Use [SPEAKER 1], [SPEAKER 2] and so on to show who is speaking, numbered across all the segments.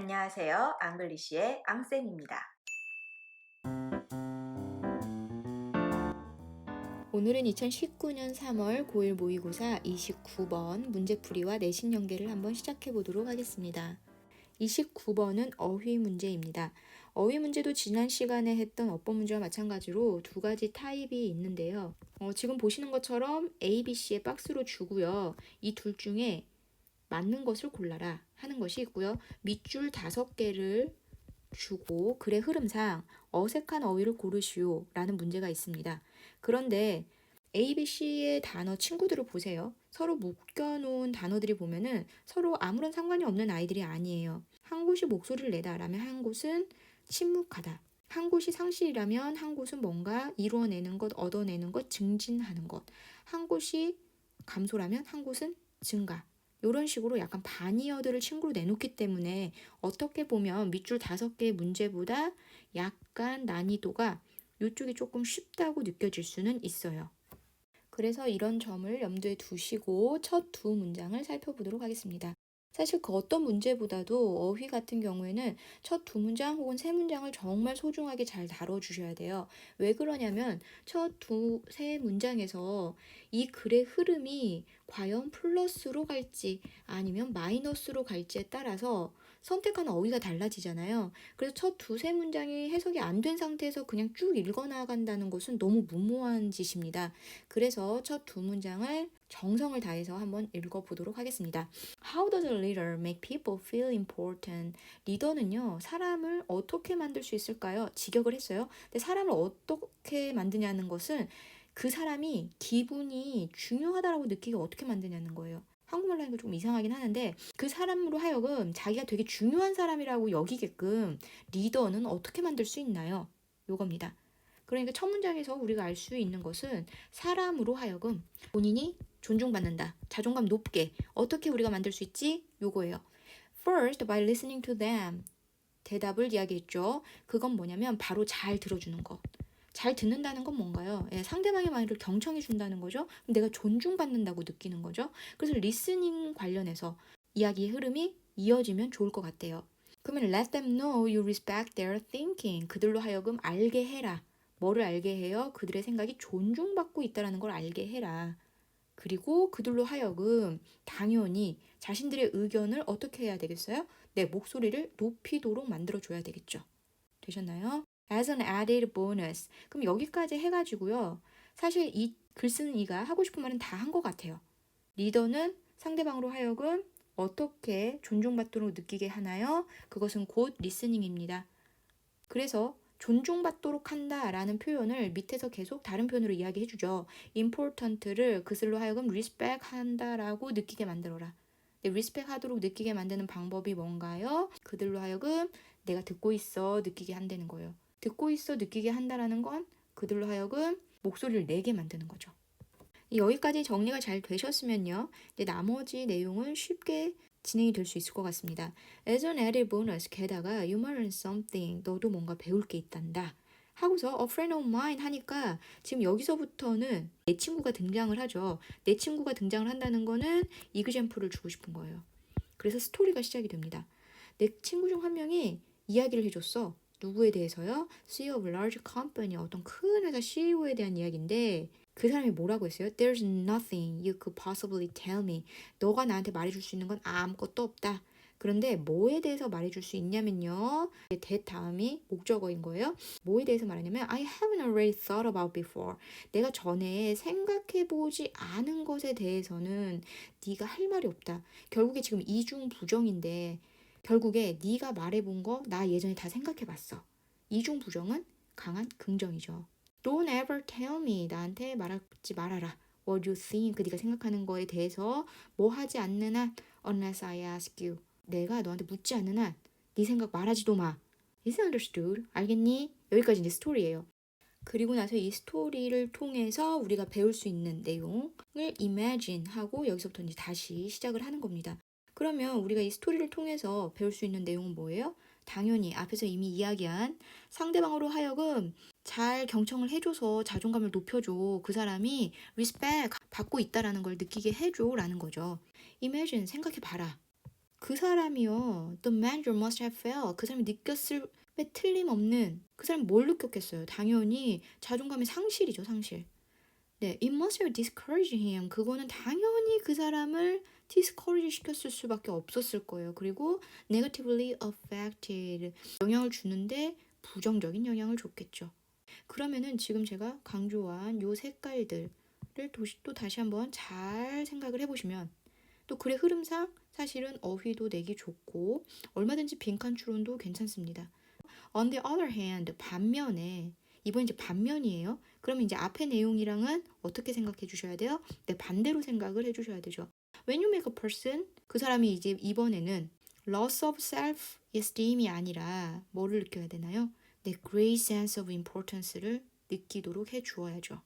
[SPEAKER 1] 안녕하세요. 앙글리시의 앙쌤입니다.
[SPEAKER 2] 오늘은 2019년 3월 고1 모의고사 29번 문제풀이와 내신 연계를 한번 시작해 보도록 하겠습니다. 29번은 어휘 문제입니다. 어휘 문제도 지난 시간에 했던 어법 문제와 마찬가지로 두 가지 타입이 있는데요. 지금 보시는 것처럼 A, B, C의 박스로 주고요. 이 둘 중에 맞는 것을 골라라 하는 것이 있고요. 밑줄 5개를 주고 글의 흐름상 어색한 어휘를 고르시오 라는 문제가 있습니다. 그런데 A, B, C의 단어 친구들을 보세요. 서로 묶여놓은 단어들이 보면은 서로 아무런 상관이 없는 아이들이 아니에요. 한 곳이 목소리를 내다 라면 한 곳은 침묵하다. 한 곳이 상실이라면 한 곳은 뭔가 이루어내는 것, 얻어내는 것, 증진하는 것. 한 곳이 감소라면 한 곳은 증가. 이런 식으로 약간 반이어들을 친구로 내놓기 때문에 어떻게 보면 밑줄 5개의 문제보다 약간 난이도가 이쪽이 조금 쉽다고 느껴질 수는 있어요. 그래서 이런 점을 염두에 두시고 첫 두 문장을 살펴보도록 하겠습니다. 사실 그 어떤 문제보다도 어휘 같은 경우에는 첫 두 문장 혹은 세 문장을 정말 소중하게 잘 다뤄주셔야 돼요. 왜 그러냐면 첫 세 문장에서 이 글의 흐름이 과연 플러스로 갈지 아니면 마이너스로 갈지에 따라서 선택하는 어휘가 달라지잖아요. 그래서 첫 두세 문장이 해석이 안 된 상태에서 그냥 쭉 읽어나간다는 것은 너무 무모한 짓입니다. 그래서 첫 두 문장을 정성을 다해서 한번 읽어보도록 하겠습니다. How does a leader make people feel important? 리더는요, 사람을 어떻게 만들 수 있을까요? 직역을 했어요. 근데 사람을 어떻게 만드냐는 것은 그 사람이 기분이 중요하다고 느끼게 어떻게 만드냐는 거예요. 한국말로 하니까 좀 이상하긴 하는데 그 사람으로 하여금 자기가 되게 중요한 사람이라고 여기게끔 리더는 어떻게 만들 수 있나요? 요겁니다. 그러니까 첫 문장에서 우리가 알 수 있는 것은 사람으로 하여금 본인이 존중받는다. 자존감 높게 어떻게 우리가 만들 수 있지? 요거예요. First, by listening to them. 대답을 이야기했죠. 그건 뭐냐면 바로 잘 들어주는 거. 잘 듣는다는 건 뭔가요? 상대방의 말을 경청해 준다는 거죠. 그럼 내가 존중받는다고 느끼는 거죠. 그래서 리스닝 관련해서 이야기의 흐름이 이어지면 좋을 것 같아요. 그러면 let them know you respect their thinking. 그들로 하여금 알게 해라. 뭐를 알게 해요? 그들의 생각이 존중받고 있다는 걸 알게 해라. 그리고 그들로 하여금 당연히 자신들의 의견을 어떻게 해야 되겠어요? 내 목소리를 높이도록 만들어줘야 되겠죠. 되셨나요? As an added bonus. 그럼 여기까지 해가지고요. 사실 이 글 쓰는 이가 하고 싶은 말은 다 한 것 같아요. 리더는 상대방으로 하여금 어떻게 존중받도록 느끼게 하나요? 그것은 곧 리스닝입니다. 그래서 존중받도록 한다라는 표현을 밑에서 계속 다른 표현으로 이야기해주죠. important를 그슬로 하여금 respect 한다라고 느끼게 만들어라. respect 하도록 느끼게 만드는 방법이 뭔가요? 그들로 하여금 내가 듣고 있어 느끼게 한다는 거예요. 듣고 있어 느끼게 한다라는 건 그들로 하여금 목소리를 내게 만드는 거죠. 여기까지 정리가 잘 되셨으면요. 이제 나머지 내용은 쉽게 진행이 될 수 있을 것 같습니다. As an added bonus, 게다가 you might learn something, 너도 뭔가 배울 게 있단다. 하고서 a friend of mine 하니까 지금 여기서부터는 내 친구가 등장을 하죠. 내 친구가 등장을 한다는 거는 example를 주고 싶은 거예요. 그래서 스토리가 시작이 됩니다. 내 친구 중 한 명이 이야기를 해줬어. 누구에 대해서요? CEO of a large company, 어떤 큰 회사 CEO에 대한 이야기인데 그 사람이 뭐라고 했어요? There's nothing you could possibly tell me. 너가 나한테 말해줄 수 있는 건 아무것도 없다. 그런데 뭐에 대해서 말해줄 수 있냐면요. that 다음이 목적어인 거예요. 뭐에 대해서 말하냐면 I haven't already thought about before. 내가 전에 생각해보지 않은 것에 대해서는 네가 할 말이 없다. 결국에 지금 이중 부정인데 결국에 네가 말해본 거 나 예전에 다 생각해봤어. 이중 부정은 강한 긍정이죠. Don't ever tell me. 나한테 말하지 말아라. What you think. 네가 생각하는 거에 대해서 뭐 하지 않는 한 unless I ask you. 내가 너한테 묻지 않는 한 네 생각 말하지도 마. Is understood? 알겠니? 여기까지 이제 스토리예요. 그리고 나서 이 스토리를 통해서 우리가 배울 수 있는 내용을 imagine 하고 여기서부터 이제 다시 시작을 하는 겁니다. 그러면 우리가 이 스토리를 통해서 배울 수 있는 내용은 뭐예요? 당연히 앞에서 이미 이야기한 상대방으로 하여금 잘 경청을 해줘서 자존감을 높여줘. 그 사람이 respect 받고 있다라는 걸 느끼게 해줘라는 거죠. Imagine 생각해봐라. 그 사람이요. The manager must have felt. 그 사람이 느꼈을 때 틀림없는. 그 사람이 뭘 느꼈겠어요? 당연히 자존감의 상실이죠, 상실. 네, it must have discouraged him. 그거는 당연히 그 사람을 discourage 시켰을 수밖에 없었을 거예요. 그리고 negatively affected. 영향을 주는데 부정적인 영향을 줬겠죠. 그러면은 지금 제가 강조한 요 색깔들을 또 다시 한번 잘 생각을 해보시면 또 글의 흐름상 사실은 어휘도 내기 좋고 얼마든지 빈칸 추론도 괜찮습니다. On the other hand, 반면에 이번 이제 반면이에요. 그러면 이제 앞의 내용이랑은 어떻게 생각해 주셔야 돼요? 네, 반대로 생각을 해 주셔야 되죠. When you make a person, 그 사람이 이제 이번에는 loss of self-esteem이 아니라 뭐를 느껴야 되나요? 네, great sense of importance를 느끼도록 해 주어야죠.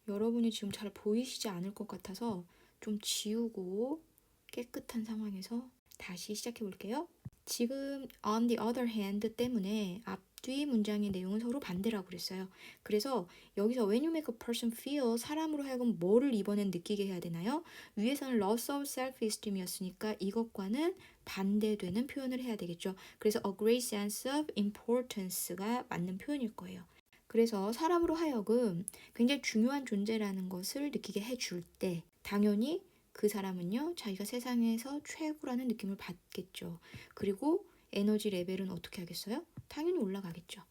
[SPEAKER 2] 여러분이 지금 잘 보이시지 않을 것 같아서 좀 지우고 깨끗한 상황에서 다시 시작해 볼게요. 지금 on the other hand 때문에 앞뒤 문장의 내용은 서로 반대라고 그랬어요. 그래서 여기서 when you make a person feel 사람으로 하여금 뭐를 이번엔 느끼게 해야 되나요? 위에서는 loss of self-esteem이었으니까 이것과는 반대되는 표현을 해야 되겠죠. 그래서 a great sense of importance가 맞는 표현일 거예요. 그래서 사람으로 하여금 굉장히 중요한 존재라는 것을 느끼게 해줄 때 당연히 그 사람은요, 자기가 세상에서 최고라는 느낌을 받겠죠. 그리고 에너지 레벨은 어떻게 하겠어요? 당연히 올라가겠죠.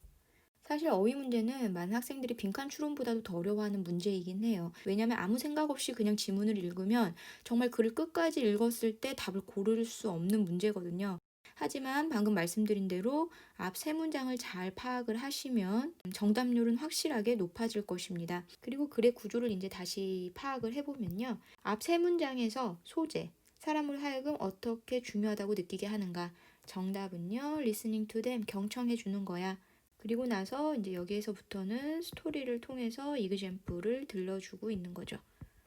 [SPEAKER 2] 사실 어휘 문제는 많은 학생들이 빈칸 추론보다도 더 어려워하는 문제이긴 해요. 왜냐하면 아무 생각 없이 그냥 지문을 읽으면 정말 글을 끝까지 읽었을 때 답을 고를 수 없는 문제거든요. 하지만 방금 말씀드린 대로 앞 세 문장을 잘 파악을 하시면 정답률은 확실하게 높아질 것입니다. 그리고 글의 구조를 이제 다시 파악을 해보면요. 앞 세 문장에서 소재, 사람을 하여금 어떻게 중요하다고 느끼게 하는가. 정답은요. listening to them, 경청해 주는 거야. 그리고 나서 이제 여기에서부터는 스토리를 통해서 이그젬플을 들려주고 있는 거죠.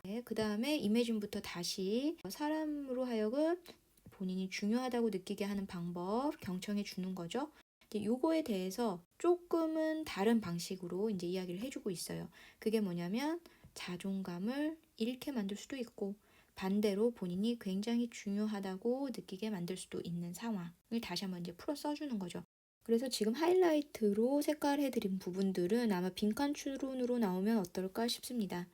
[SPEAKER 2] 네, 그 다음에 이매진부터 다시 사람으로 하여금 본인이 중요하다고 느끼게 하는 방법 경청해 주는 거죠. 이제 요거에 대해서 조금은 다른 방식으로 이제 이야기를 해주고 있어요. 그게 뭐냐면 자존감을 잃게 만들 수도 있고 반대로 본인이 굉장히 중요하다고 느끼게 만들 수도 있는 상황을 다시 한번 이제 풀어 써주는 거죠. 그래서 지금 하이라이트로 색깔해드린 부분들은 아마 빈칸 추론으로 나오면 어떨까 싶습니다.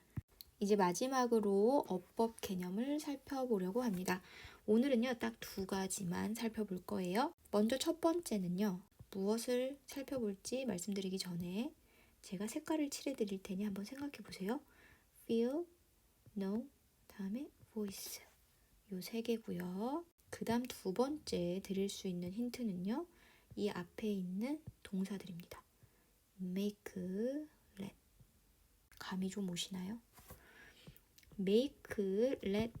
[SPEAKER 2] 이제 마지막으로 어법 개념을 살펴보려고 합니다. 오늘은요, 딱 두 가지만 살펴볼 거예요. 먼저 첫 번째는요, 무엇을 살펴볼지 말씀드리기 전에 제가 색깔을 칠해드릴 테니 한번 생각해 보세요. feel, know, 다음에 voice. 요 세 개고요. 그 다음 두 번째 드릴 수 있는 힌트는요, 이 앞에 있는 동사들입니다. make, let. 감이 좀 오시나요? make, let,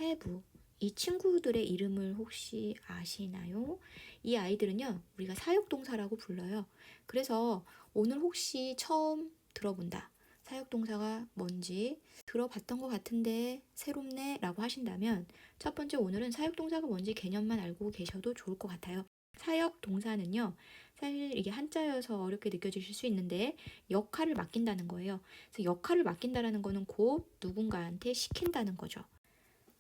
[SPEAKER 2] have. 이 친구들의 이름을 혹시 아시나요? 이 아이들은요, 우리가 사역동사라고 불러요. 그래서 오늘 혹시 처음 들어본다. 사역동사가 뭔지 들어봤던 것 같은데 새롭네 라고 하신다면 첫 번째 오늘은 사역동사가 뭔지 개념만 알고 계셔도 좋을 것 같아요. 사역동사는요, 사실 이게 한자여서 어렵게 느껴지실 수 있는데 역할을 맡긴다는 거예요. 그래서 역할을 맡긴다는 거는 곧 누군가한테 시킨다는 거죠.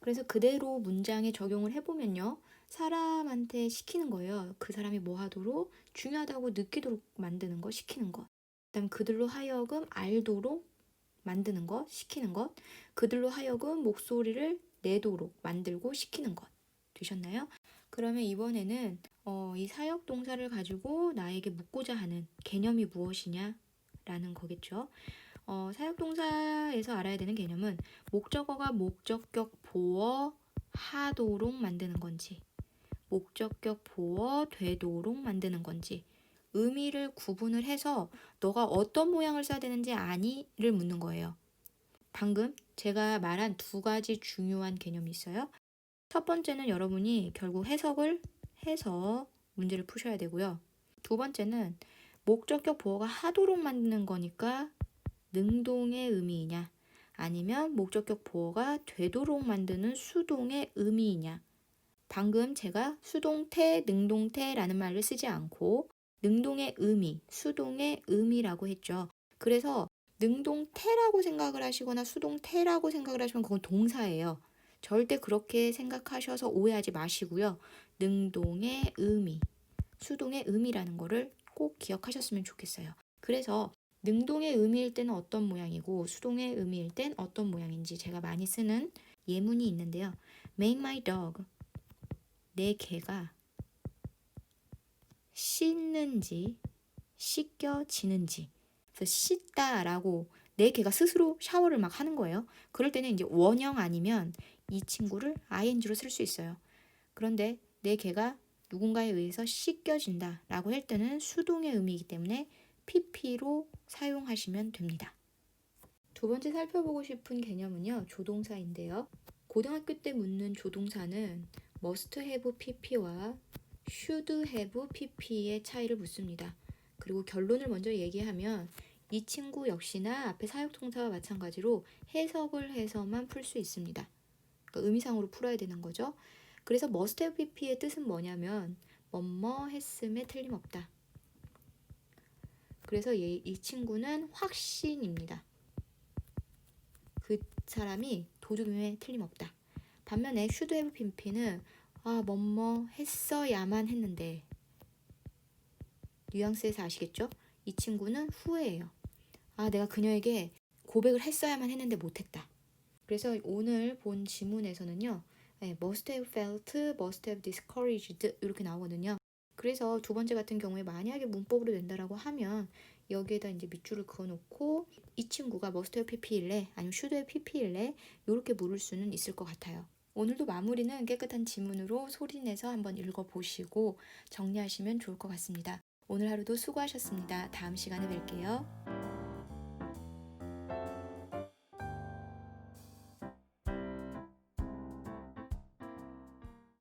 [SPEAKER 2] 그래서 그대로 문장에 적용을 해보면요. 사람한테 시키는 거예요. 그 사람이 뭐 하도록 중요하다고 느끼도록 만드는 거, 시키는 것. 그다음 그들로 하여금 알도록 만드는 것, 시키는 것. 그들로 하여금 목소리를 내도록 만들고 시키는 것. 되셨나요? 그러면 이번에는 이 사역 동사를 가지고 나에게 묻고자 하는 개념이 무엇이냐라는 거겠죠. 사역동사에서 알아야 되는 개념은 목적어가 목적격 보어 하도록 만드는 건지 목적격 보어 되도록 만드는 건지 의미를 구분을 해서 너가 어떤 모양을 써야 되는지 아니를 묻는 거예요. 방금 제가 말한 두 가지 중요한 개념이 있어요. 첫 번째는 여러분이 결국 해석을 해서 문제를 푸셔야 되고요. 두 번째는 목적격 보어가 하도록 만드는 거니까 능동의 의미이냐 아니면 목적격 보어가 되도록 만드는 수동의 의미이냐. 방금 제가 수동태, 능동태라는 말을 쓰지 않고 능동의 의미, 수동의 의미라고 했죠. 그래서 능동태라고 생각을 하시거나 수동태라고 생각을 하시면 그건 동사예요. 절대 그렇게 생각하셔서 오해하지 마시고요. 능동의 의미, 수동의 의미라는 거를 꼭 기억하셨으면 좋겠어요. 그래서 능동의 의미일 때는 어떤 모양이고 수동의 의미일 땐 어떤 모양인지 제가 많이 쓰는 예문이 있는데요. Make my dog, 내 개가 씻는지 씻겨지는지. 그래서 씻다라고 내 개가 스스로 샤워를 막 하는 거예요. 그럴 때는 이제 원형 아니면 이 친구를 ing로 쓸 수 있어요. 그런데 내 개가 누군가에 의해서 씻겨진다라고 할 때는 수동의 의미이기 때문에 pp로 사용하시면 됩니다. 두 번째 살펴보고 싶은 개념은요, 조동사인데요. 고등학교 때 묻는 조동사는 must have pp와 should have pp의 차이를 묻습니다. 그리고 결론을 먼저 얘기하면 이 친구 역시나 앞에 사역동사와 마찬가지로 해석을 해서만 풀 수 있습니다. 그러니까 의미상으로 풀어야 되는 거죠. 그래서 must have pp의 뜻은 뭐냐면 뭐뭐 했음에 틀림없다. 그래서 이 친구는 확신입니다. 그 사람이 도둑임에 틀림없다. 반면에 should have pp는 뭐뭐 했어야만 했는데, 뉘앙스에서 아시겠죠? 이 친구는 후회해요. 내가 그녀에게 고백을 했어야만 했는데 못했다. 그래서 오늘 본 지문에서는요, must have felt, must have discouraged 이렇게 나오거든요. 그래서 두 번째 같은 경우에 만약에 문법으로 낸다라고 하면 여기에다 이제 밑줄을 그어놓고 이 친구가 must have pp일래 아니면 should have pp일래 이렇게 물을 수는 있을 것 같아요. 오늘도 마무리는 깨끗한 지문으로 소리내서 한번 읽어보시고 정리하시면 좋을 것 같습니다. 오늘 하루도 수고하셨습니다. 다음 시간에 뵐게요.